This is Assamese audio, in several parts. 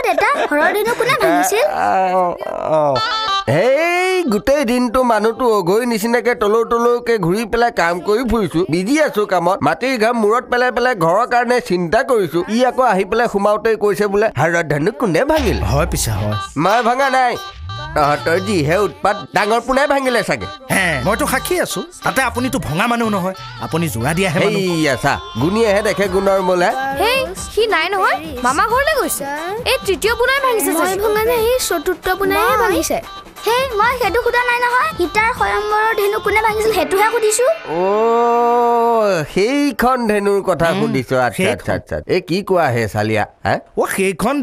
দেতা হৰৰ ধেনু কোনে ভাঙিছিল এই গোটেই দিনটো মানুহটো অগৈ নিচিনাকে তলৌকে ঘূৰি পেলাই কাম কৰি ফুৰিছো বিজি আছো কামত মাটিৰ ঘাম মূৰত পেলাই পেলাই ঘৰৰ কাৰণে চিন্তা কৰিছো ই আকৌ আহি পেলাই সোমাওঁতে কৈছে বোলে হৰৰ ধেনু কোনে ভাঙিল হয় পিছে হয় মই ভাঙা নাই তহঁতৰ যিহে উৎপাত ডাঙৰ পোনাই ভাঙিলে চাগে মইতো সাক্ষী আছো তাতে আপুনিতো ভঙা মানুহ নহয় আপুনি যোৰা দিয়াহে মানুহ এইয়া চা গুণীয়েহে দেখে গুণৰ মোলে হেই সি নাই নহয় মামা ঘৰলৈ গৈছে এই তৃতীয় পোনাই ভাঙিছে মই ভঙা নাই এই চতুৰ্থ পোনাইহে ভাঙিছে হেই মই সেইটো সোধা নাই নহয় সীতাৰ স্বয়ম্বৰৰ ধেনু কোনে ভাঙিছিল সেইটোহে সুধিছো সেইখন ধেনুৰ কথা সুধিছ আচ্ছা আচ্ছা আচ্ছা এই কি কোৱা হে চালিয়া সেইখন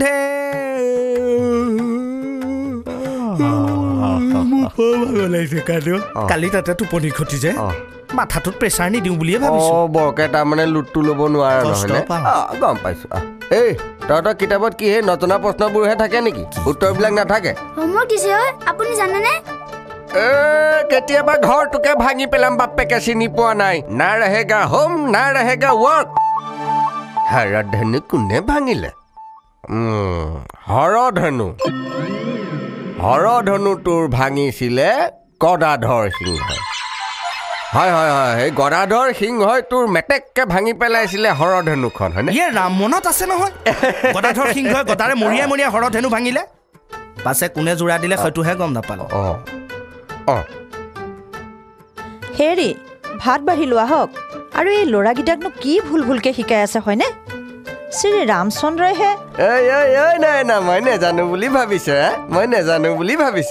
কালি তাতে টোপনি খতি যে মাথাটোত প্ৰেছাৰ নিদিওঁ বুলিয়ে ভাবিছো বৰকে তাৰমানে লুটটো ল'ব নোৱাৰা নহয়নে গম পাইছো এই তহঁতৰ কিতাপত কি সেই নজনা প্ৰশ্নবোৰহে থাকে নেকি উত্তৰবিলাক নাথাকে হোমৱৰ্ক দিছে আপুনি জানেনে কেতিয়াবা ঘৰটোকে ভাঙি পেলাম বাপেকে চিনি পোৱা নাই না रहेगा হোম না रहेगा ৱৰ্ক হৰৰ ধেনু কোনে ভাঙিলে হৰধেনু হৰধনুটোৰ ভাঙিছিলে গদাধৰ সিংহই হয় হয় হয় সেই গদাধৰ সিংহই তোৰ মেটেককে ভাঙি পেলাইছিলে হৰধেনুখন হয়নে ইয়ে ৰাম মনত আছে নহয় গদাধৰ সিংহই গদাৰে মৰিয়াই মৰিয়াই হৰধেনু ভাঙিলে পাছে কোনে জোৰা দিলে হয়তোহে গম নাপালো হেৰি ভাত বাঢ়ি লোৱা হওক আৰু এই ল'ৰাকেইটাকনো কি ভুল ভুলকে শিকাই আছে হয়নে শ্ৰী ৰামচন্দ্ৰইহে নাই মই নেজানো বুলি ভাবিছ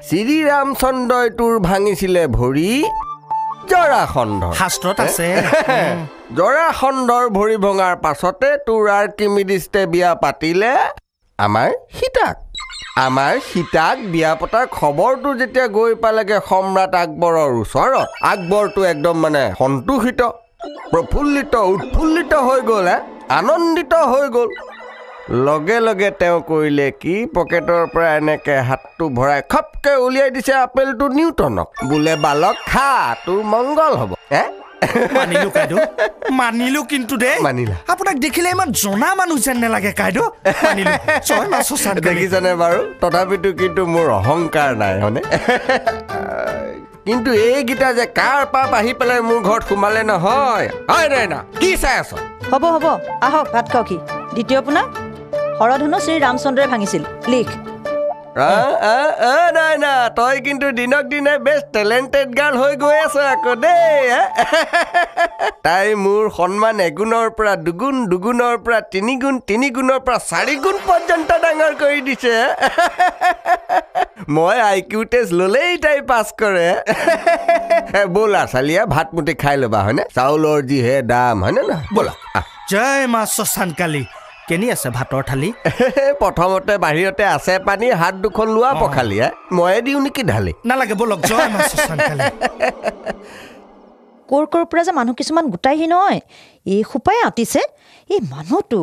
শ্ৰী ৰামচন্দ্ৰই তোৰ ভাঙিছিলে ভৰি জৰাসন্ধৰ শাস্ত্ৰত আছে জৰাসন্ধৰ ভৰি ভঙাৰ পাছতে তোৰ আৰ্কিমিডিছে বিয়া পাতিলে আমাৰ সীতাক বিয়া পতাৰ খবৰটো যেতিয়া গৈ পালেগে সম্ৰাট আকবৰৰ ওচৰত আকবৰটো একদম মানে সন্তোষিত প্ৰফুল্লিত উৎফুল্লিত হৈ গ'ল আনন্দিত হৈ গ'ল লগে লগে তেওঁ কৰিলে কি পকেটৰ পৰা এনেকে হাতটো ভৰাই খপকে উলিয়াই দিছে আপেলটো নিউটনক বোলে বালক খা তোৰ মংগল হ'ব মানিলো কিন্তু আপোনাক দেখিলে ইমান জনা মানুহ যেন নালাগে কাইদেউ দেখিছানে বাৰু তথাপিতো কিন্তু মোৰ অহংকাৰ নাই হয়নে কিন্তু এইকেইটা যে কাৰ পাপ আহি পেলাই মোৰ ঘৰত সোমালে নহয় হয় না কি চাই আছ হ'ব আহক ভাত খাওঁ কি দ্বিতীয় পোনা হৰধেনু শ্ৰী ৰামচন্দ্ৰই ভাঙিছিল লিখ নাই তই কিন্তু দিনক দিনে বেছ টেলেণ্টেড গাৰ্ল হৈ গৈ আছ আকৌ দেই তাই মোৰ সন্মান এগুণৰ পৰা দুগুণ দুগুণৰ পৰা তিনিগুণ তিনিগুণৰ পৰা 4 গুণ পৰ্যন্ত ডাঙৰ কৰি দিছে মই IQ টেষ্ট ল'লেই তাই পাছ কৰে ব'লা চালিয়া ভাত মুঠি খাই ল'বা হয়নে চাউলৰ যিহে দাম হয়নে না ব'লা জয় মা শশান কালী কেনি আছে ভাতৰ থালি প্ৰথমতে বাহিৰতে আছে পানী হাত দুখন লোৱা পখালিয়া ময়ে দিওঁ নেকি ঢালি নালাগে বলক জয় মা শশান কালী ক'ৰ পৰা যে মানুহ কিছুমান গোটাইহি নহয় এই সোপাই আতিছে এই মানুহটো